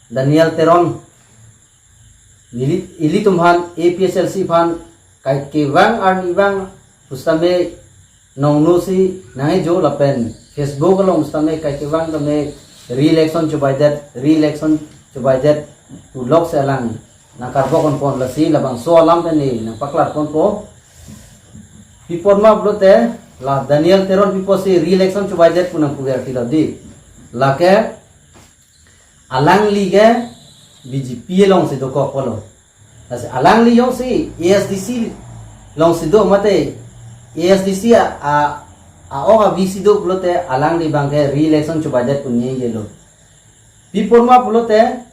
Daniel Teron ili tumhan APSLC fan kai kewang arnibang ustame nongno si nangai jo lapen Facebook long ustame kai kewang tame re-election coba det ulok selang na karbo kon pon lasi labang so alam tani na paklar kon po pipon ma blote la Daniel Teron pipo si re-election coba det punang pugar tiladi lake alang lige BJP long si do ko polo as alang li yong si ASDC long si do mate ASDC a oga VC do blote alang li bangke re-election coba det punye yelo pipon ma blote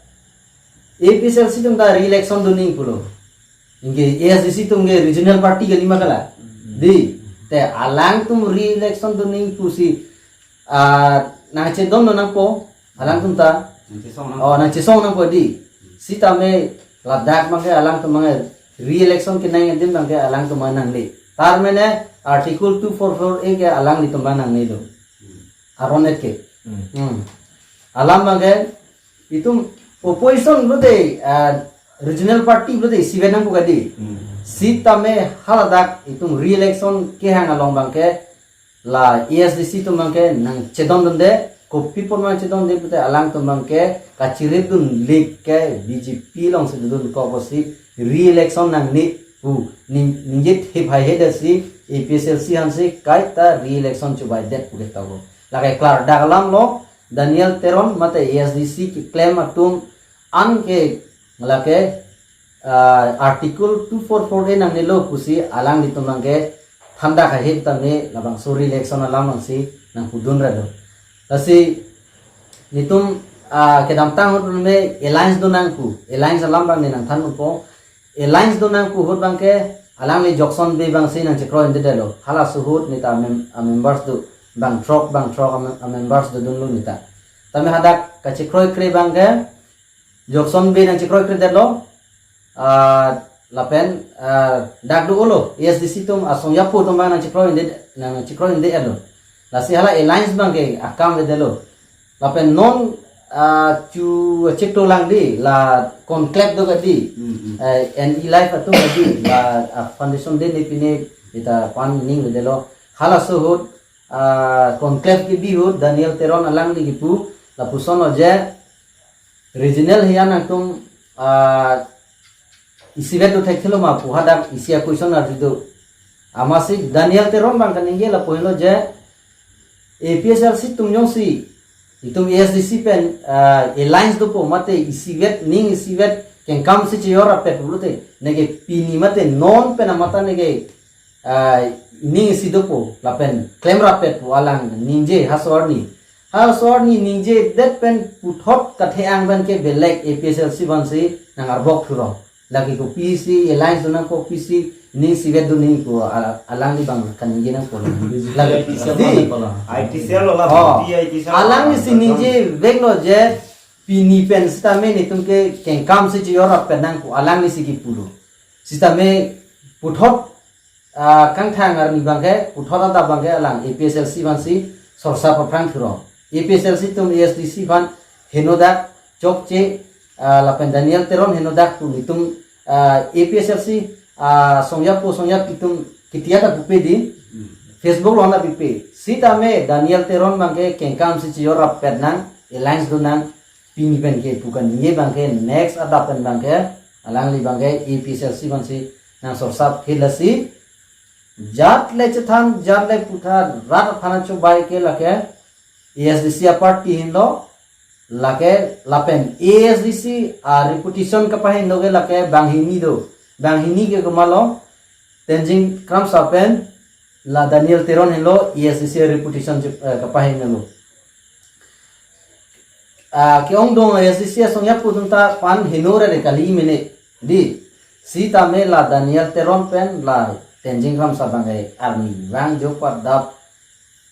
APSLC tum da re-election do ning pulo inge ASDC tum ge regional party ge lima kala di te alang tum re-election do ning pusi na che dom no nang po alang tum ta nang chisong nang po di sita me ladak mangke alang tum mange re-election ke nang dim mangke alang tum nang li tar mene article 244 e ke alang li tum nang ni do aronet ke alam mangke itum opposition blote regional party blote sivenang pugadi sita me haladak itum re-election ke hang along bangke la ASDC tum bangke nang chedon donde kopi porma chedon de blote alang tum bangke kachirit dun lik ke BJP long se dun ko bosi re-election nang ni pu ninjit he bhai he dasi APSLC hanse kaita re-election chubai det puge tawo lakai klar dagalam lo Daniel Teron mate ASDC ki claim atum an ke ngalake article 244 nang nelo pusi alang ditumang ke thanda ka hit tamne labang suri election alam nang si nang pudun rado tasi nitum kedam tang hot me alliance do nang ku alliance alam bang nang than po alliance do nang ku hot bang ke alang le jokson be bang si nang chekro inde delo hala suhut nita members do bang trok members do dun lu nita tame hadak ka chekro kre bang ke jokson be nang chekro kre delo lapen dak do ulo ASDC tum asong yapu tum bang nang chekro inde elo lasi hala alliance bang ke akam de delo lapen non chu chekto lang di la conclave do gadi and life atu gadi la foundation de nepine ita pan ning de delo hala suhut conclave ki bihut Daniel Teron alang di gipu la puson oje regional hian atum isivet do thekilo ma puhada isia question arjido amasi Daniel Teron bang kaninge la pohilo je APSLC tumnyong si itum ASDC pen alliance do po mate isivet ning isivet ken kam si chiora pet bulute nege pini mate non pen amata nege ning sidopo la pen claim rapet walang ninje hasorni ninje that pen puthot katheang ban ke belek APSLC ban si nangar bok thuro lagi ko PC alliance do nang ko PC ni sivet do ni ko alang di bang kaninge nang ko lagi IT cell la alang ni si ninje vegno je pini pen sistame ni tumke ken kam si chiora penang ko alang ni si ki pulo sistame puthot kang thangar ni bangke puthot da bangke alang APSLC ban si sorsa paprang thuro APSLC tum ASDC ban henodak chokche lapen Daniel Teron henodak tu itum APSLC songyap itum kitiata bupe di Facebook lo anda bupe sitame Daniel Teron bangke kengkam si chiora penang alliance donan pini pen ke bukan ye bangke next adapen bangke alang li bangke APSLC ban si nang sorsa khilasi jat le chathan jat le putha rat thana chu bai ke lake ASDC party hindo lake lapen ASDC reputation ka pahin doge lake banghini ke gumalo tenjing kram sapen la Daniel Teron hindo ASDC reputation ka pahin lo keong dong ASDC songya putunta pan hinore re kali mene di sita me la Daniel Teron pen la tenjing kram sabangai army wang jo padap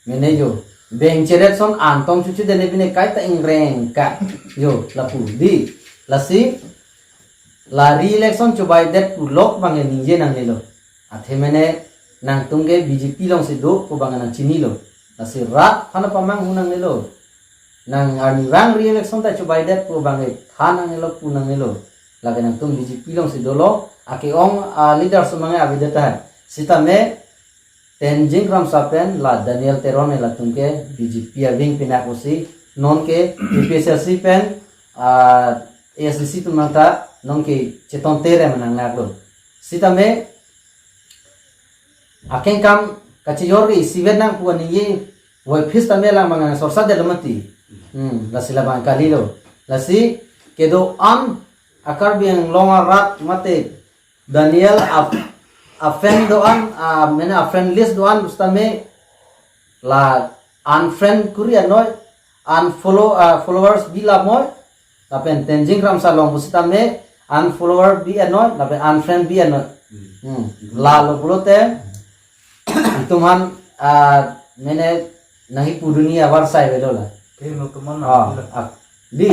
mene jo beng cheret son antom chuchu dene bine kaita ingreng ka yo lapu di lasi la re-election cobai det pulok bange ninje nang nilo athe mene nang tungge BJP long si do ko bange nang chini lo lasi rat phana pamang hunang nilo nang arni wang re-election ta coba det pu bangai than nang elo pu nang elo lagi nang tum BJP long si dolo ake ong leader semangai abideta sita me Tenzing Ramsapen la Daniel Teron la tumke BJP wing pinak usi non ke PSLC pen ASDC tumanta non ke cheton tere manang naklo sita me aken kam kachiyori sivet nang puan ni woi phis ta me lang mangang sorsa de lamati la sila bang kalilo la si kedo akar biang longa rat mate Daniel a friend doan mena a friend list doan bustame la unfriend kuria noy unfollow followers bila moy tapen Tenzing Ramsa long bustame unfollower bi anoy tapen unfriend bi anoy la lo bulote tuman mene nahi pu dunia warsai belola di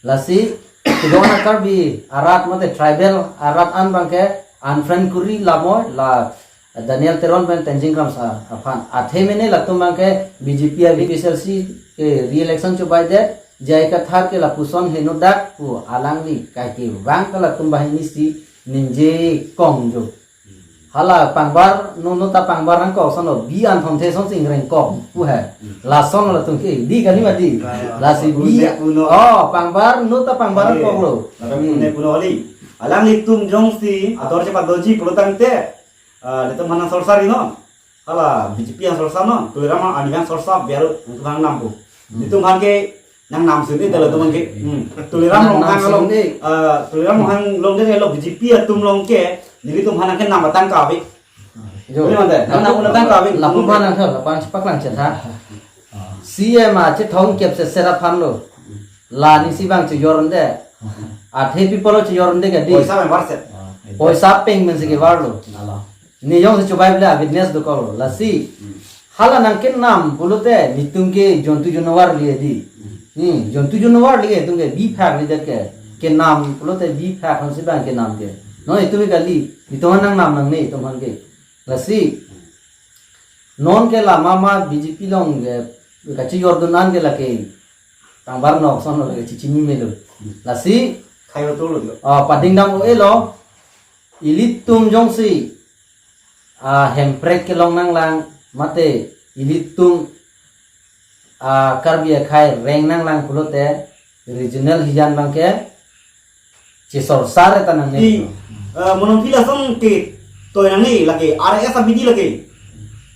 lasi kedona karbi arat mate tribal arat an bangke unfriend kuri lamoy la Daniel Teron pen Tenzing Ramsa afan athe mene latum bangke BJP PSLC ke re-election coba det jai ka thar ke la puson henodak pu alangli kai ke wang kala tum bahini si ninje kong jo hala pangbar no ta pangbar rang ko sono bi an thom the song sing reng ko pu ha la son la tung ke di kani ma di la si bi pangbar no ta pangbar ko lo ne puno ali alang itum jong si ator cepat doji pulutang te itu mana sorsari no hala BJP yang sorsa no tulirama adigan sorsa biar tukang nampu itu ke nang nam sini dalam teman ke tuliram long hang long tuliram hang long ke lo BJP atum long ke jadi tum hanak ke nama tangkawi jo nang nama tangkawi lapu mana thar lapan sepak lang cetha CM che thong kep se serap phan lo la ni si bang che yoronde athe people che yoronde ke di poisa member set poisa ping men se ke warlo ni yong se cobai bla witness do ko la si hala nang ken nam bulute nitung ke jontu jonawar liye di jontu jonawar liye tungke bi phak ni ke nam bulute bi phak han se bang ke nam ke no itu kali itu nang nam nang ne itu man ke la si non ke la mama BJP long ka chi yordonan ke la ke tangbar no son ke chi chini melo la si khai betul lo pading dam o elo ilitum jong si hemprek ke long nang lang mate ilitum karbia khai reng nang lang pulote regional hijan bangke cisor sare tanang ne menung pila song ke to yang ni lagi RS abidi lagi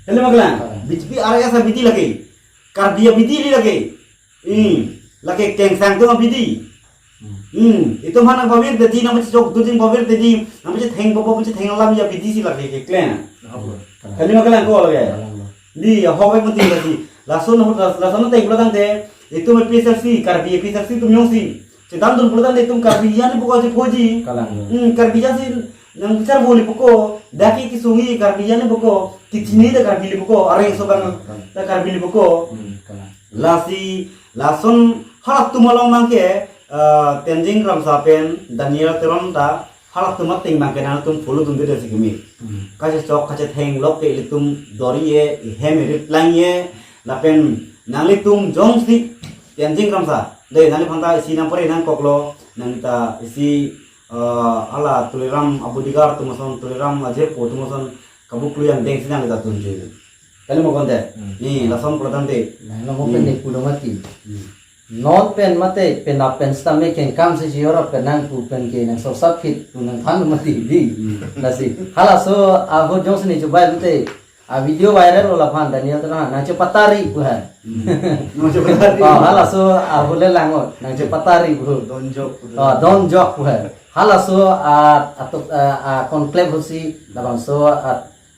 hele maglan BJP RS abidi lagi karbia abidi lagi lagi keng sang tu abidi itu mana bawir dedi nama cok duding bawir dedi nama cok theng bobo cok theng alam ya abidi si lagi ke klan hele maglan ko lagi di howe mati lagi lasun teng pulang te itu me PSLC karbia PSLC tu nyongsi sedang dulu pulang itu karbia ni bukan foji karbia sih yang bicara boleh buko daki kisungi karbia ni buko kicini dah karbia buko areng soban dah karbia buko lasi lasun halak tu malam mangke Tenzing Ramsapen Daniel Teron ta halak tu mating mangke nang tum follow tum dia sikimi kaje chok kaje theng lok ke tum dori ye hem reply ye lapen nang tum jong si Tenzing Ramsa deh nang phangta isi nang pore nang koklo nang ta isi ala tuliram abudigar tumason tuliram aje po tumason kabuklu yang deng sinang ta tunje kali mo konde ni lason prodan de no mo pen ne pulomati non pen mate pen pen stame ken kam se jora penang pu pen ke nang so sapit pu nang than mati di lasi hala so abo jons ni coba bute video viral ola phan Daniel Teron nang cepatari pu ha no cepatari hala so abo le lango nang cepatari pu don jok pu ha hala so conclave hosi labang so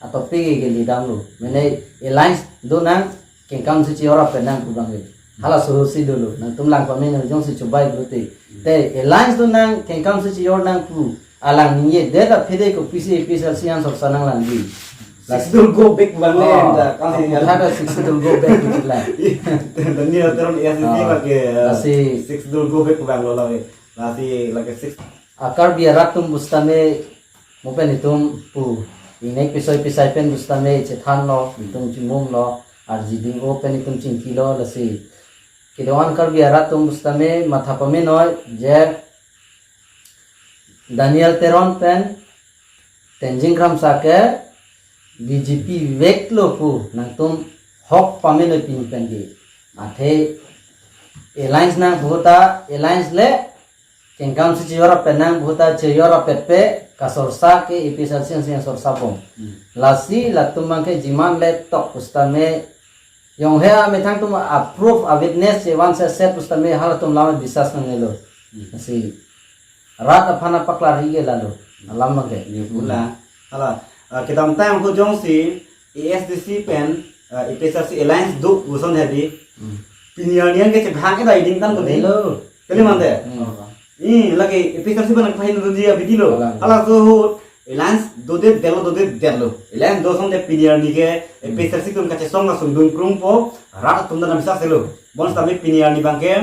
atau pigi ke lidang lu mene alliance do nang ken kam se jora penang pu bang hala so si dulu nang tumlang pamen jong si coba bute te alliance do nang ken kam se jora nang pu alang ni de da phede ko PSLC an so sanang lang di Six will go back bang ada six will go back gitu lah Daniel Teron lagi lasi six will go back bang lo lagi lagi six akar biar tum bustame mopen itum pu ini pisoi pen bustame cethan lo itum cimum lo arjiding open itum cingkilo lasi kidawan kar biara tum bustame mathapame noy je Daniel Teron pen Tenzing Kramsa ke BJP vek lo pu nang tum hok pame no pin pen ge athe alliance na bhota alliance le kengkam si yora penang bhota che yora pepe kasorsa ke episal sin sorsa bom lasi latumang ke jiman le tok pustame yong he metang tum approve a witness che wan se set pustame halatum lama bisas nang elo si rat apana paklar hige lalu alam mage ni pula hala kita tang ko jong si ASDC pen EPSRC alliance du uson hedi pinianian ke bhang ke dai ding tan ko lo kali mande lagi EPSRC ban phain du dia bidilo hala so alliance do de delo alliance do son de piniani ke EPSRC kum kache song na sundung krum po rat tum na bisa selo bon tami piniani bangke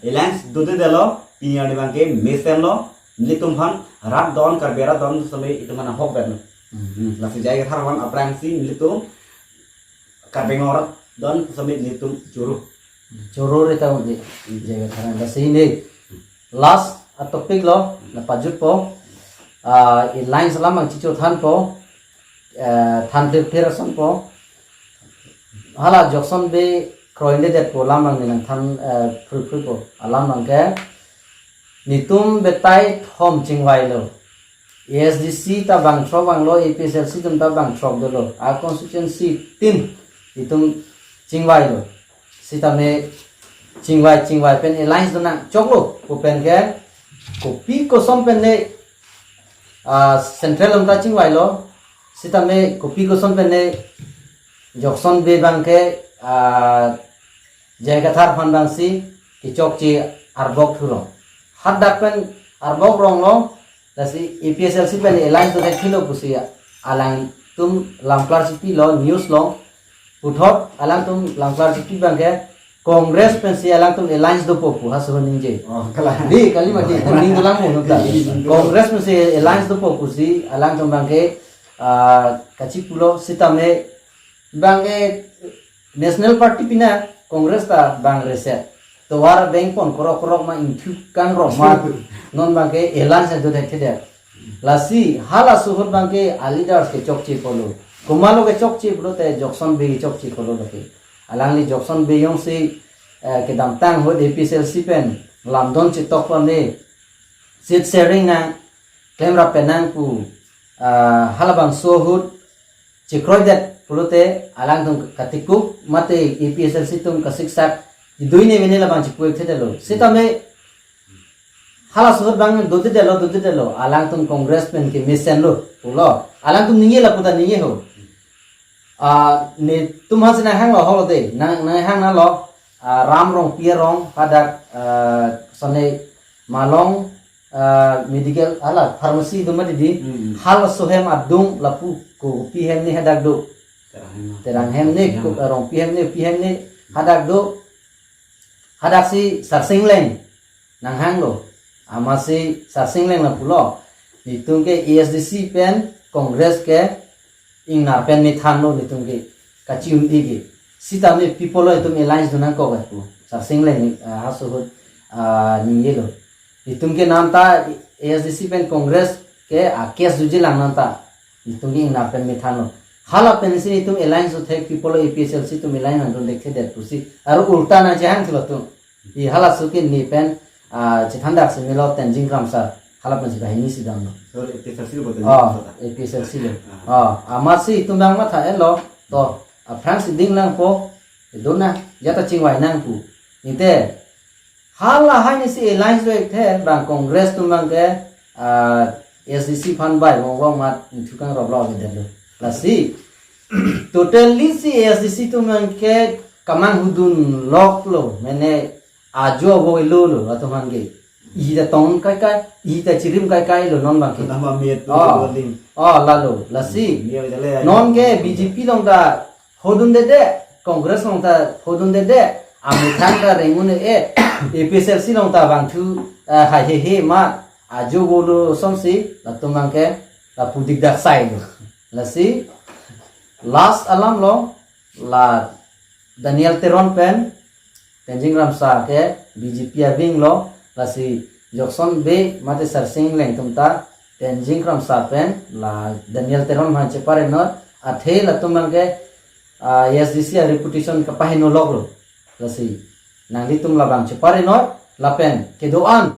alliance do de delo piniani bangke mesen lo litum han rat don karbera don sampai itu mana hok ben langsung jaya tharwan aprang si litum karbengor don sampai litum choro re ta undi je tharan da sini last topic lo na pajut po in line salam chicho than po than preparation po hala jokson be kroinde det po lamang ni than fru po alam mang ke nitum betai thom chingwai lo ASDC ta bang tro bang lo APSLC tum ta bang tro do lo a constituency tin nitum chingwai lo sita me chingwai pen alliance dona choklo ko pen ke kopi ko som pen ne central um ta chingwai lo sita me kopi ko som pen ne jokson be bang ke jaga thar phan bang si ki chok chi arbok thuro hat dak pen arbok rong lo lasi EPSLC pen alliance dona khilo pusi alang tum lamklar city lo news lo puthot alang tum lamklar city bang ke Congress pen si alang tum alliance do popu haso ninje kala di kali mati ning dalam mo ta Congress pen si alliance do popu si alang tum bang ke kachipulo sitame bang ke national party pina Congress ta bang reset to war bank pon korok ma inthu kan ro ma non bang ke alliance do dekhe de lasi hala suhur bang ke alidars ke chokchi polo kumalo ke chokchi polo te jokson be chokchi polo ke alang li jokson be yong si ke dam tang ho APSLC pen lamdon chi tok pa ne sit sharing na camera penang pu halabang sohut chi kroidet pulote alang tum katiku mate APSLC tum kasiksak duine venela bang chi puek thede lo sitame hala sohut bang dode delo alang tum congress pen ke mission lo pulo alang tum ninge la puta ninge ho ni tum has na hang lo holiday na hang na lo ram rong pier rong padak sone malong medical ala pharmacy do madi di hal sohem adung lapu ko pi hem ni hadak do terang hem ni ko rong pi hem ni hadak do hadak si sarsing leng nang hang lo amasi sarsing leng la pulo ni tum ke ASDC pen congress ke ing na pen mi than no ni tum ke kachi um di sita me people lo tum alliance do nang ko ga pu sarsing leng haso ni yelo itum ke naam ta ASDC pen congress ke akes juji lang naam ta itum ke ing na pen mi than no hala pen si itum alliance to take people APSLC tum alliance don dekhe de pusi aru ulta na jang thilo tum I hala suki ni pen chithandak se milo Tenzing Kramsa hala pen si bahini si dam no so EPSRC lo bote APSLC lo amasi itum bang ma tha elo to France ding lang po dona yata chingwai nang pu ite hala hai si alliance do the bang congress tum bang ke SDC fan bai wong mat thukang rob lo de lo lasi totally si SDC tum bang ke kamang hudun lok lo mene ajo bo lo atuman ge ida tong kai ida chirim kai lo non bang ke tambah miet ling lalo lasi dia jale non ke BJP long da hodun de congress long da hodun de amithan ka rengun APSLC long ta bang thu ha he ma ajo bo lo somsi latumang ke la pudik dak sai lo lasi last alam lo la Daniel Teron pen tenjing ramsa ke BJP abing lo lasi jokson be mate sarsing leng tumta tenjing ramsa pen la Daniel Teron man chepare not athe la tumal ke SDC reputation ka pahino logro lasi nangli tum labang chepare not lapen ke doan